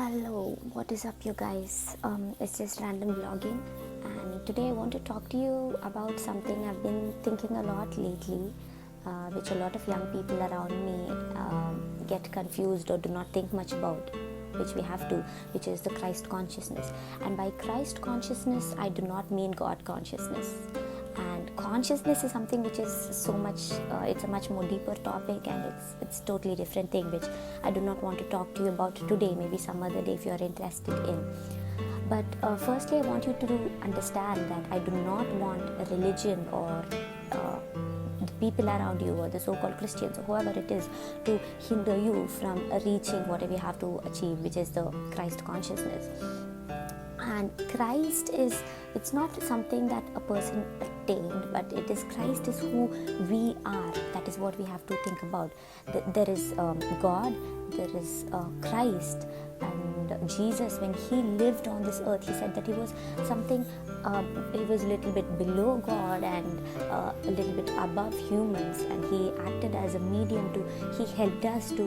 Hello, what is up, you guys? It's just random vlogging, and today I want to talk to you about something I've been thinking a lot lately, which a lot of young people around me get confused or do not think much about, which we have to, which is the Christ consciousness. And by Christ consciousness, I do not mean God consciousness. And consciousness is something which is so much it's a much more deeper topic, and it's totally different thing which I do not want to talk to you about today, maybe some other day if you are interested in. But firstly, I want you to understand that I do not want a religion or the people around you or the so-called Christians or whoever it is to hinder you from reaching whatever you have to achieve, which is the Christ consciousness. And Christ it's not something that a person attained, but it is Christ is who we are. That is what we have to think about. There is God, there is Christ, and Jesus, when he lived on this earth, he said that he was something, he was a little bit below God and a little bit above humans, and he acted as a medium he helped us to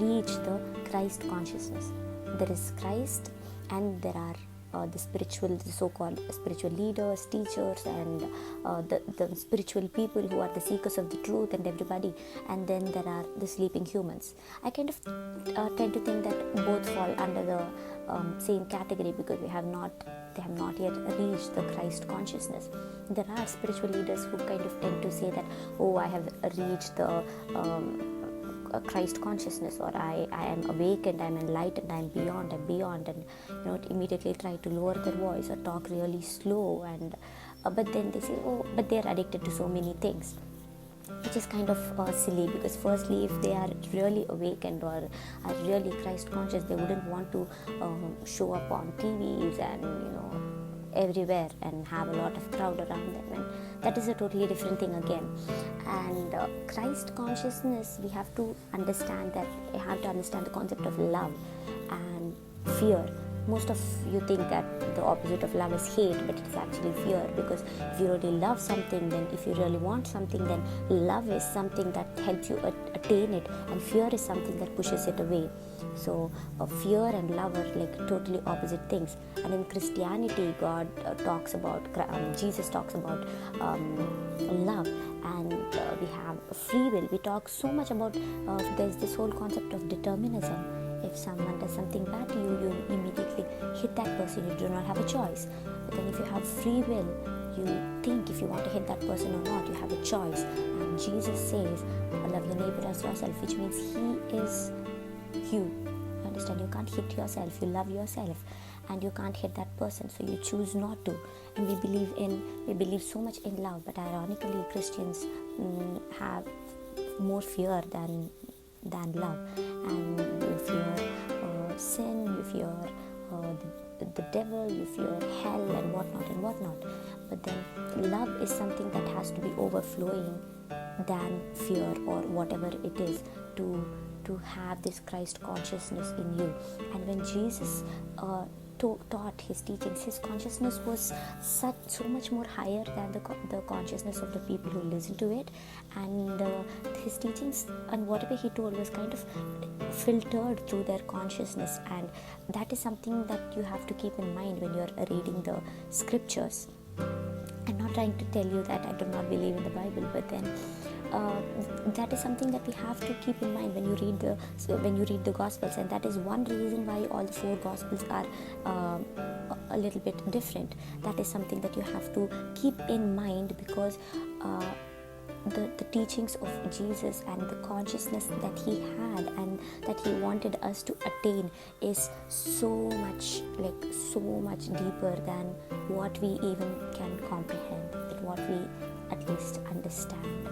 reach the Christ consciousness. There is Christ, and there are the so-called spiritual leaders, teachers, and the spiritual people who are the seekers of the truth, and everybody. And then there are the sleeping humans. I kind of tend to think that both fall under the same category, because they have not yet reached the Christ consciousness. There are spiritual leaders who kind of tend to say that, oh, I have reached the Christ consciousness, or I am awakened, I am enlightened, I am beyond, and immediately try to lower their voice or talk really slow, and but then they say, oh, but they are addicted to so many things, which is kind of silly, because firstly, if they are really awakened or are really Christ conscious, they wouldn't want to show up on TVs and everywhere and have a lot of crowd around them, and that is a totally different thing again. And Christ consciousness, we have to understand the concept of love and fear. Most of you think that the opposite of love is hate, but it's actually fear, because if you really love something, then if you really want something, then love is something that helps you attain it, and fear is something that pushes it away. So fear and love are like totally opposite things. And in Christianity, Jesus talks about love, and we have free will. We talk so much about there's this whole concept of determinism. If someone does something bad to you, you immediately hit that person. You do not have a choice. But then if you have free will, you think if you want to hit that person or not. You have a choice. And Jesus says, love your neighbor as yourself, which means he is you. You understand? You can't hit yourself. You love yourself, and you can't hit that person, so you choose not to. And we believe so much in love, but ironically, Christians have more fear than love, and you fear sin, you fear the devil, you fear hell, and whatnot. But then love is something that has to be overflowing than fear or whatever it is to have this Christ consciousness in you. And when Jesus taught his teachings, his consciousness was so much more higher than the consciousness of the people who listened to it, and his teachings and whatever he told was kind of filtered through their consciousness. And that is something that you have to keep in mind when you're reading the scriptures. I'm not trying to tell you that I do not believe in the Bible, but then that is something that we have to keep in mind when you read the Gospels, and that is one reason why all the 4 Gospels are a little bit different. That is something that you have to keep in mind, because the teachings of Jesus and the consciousness that he had and that he wanted us to attain is so much deeper than what we even can comprehend, what we at least understand.